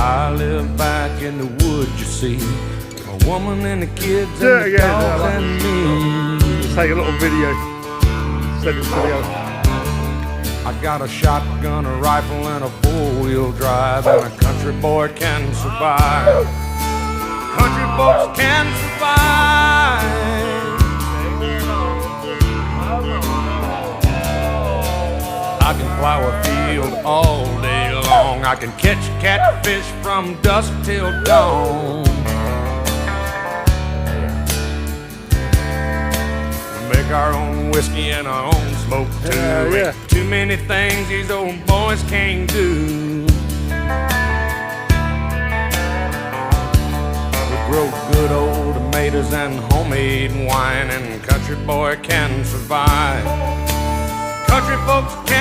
I live back in the woods, you see. A woman and the kids and the dogs and me. Just take a little video. Send it to the other. I got a shotgun, a rifle, and a four-wheel drive, and a country boy can survive. Country folks can survive. I can plow a field all day long. I can catch catfish from dusk till dawn. We make our own whiskey and our own smoke too. Yeah. Too many things these old boys can't do. We grow good old tomatoes and homemade wine, and country boy can survive. Country folks can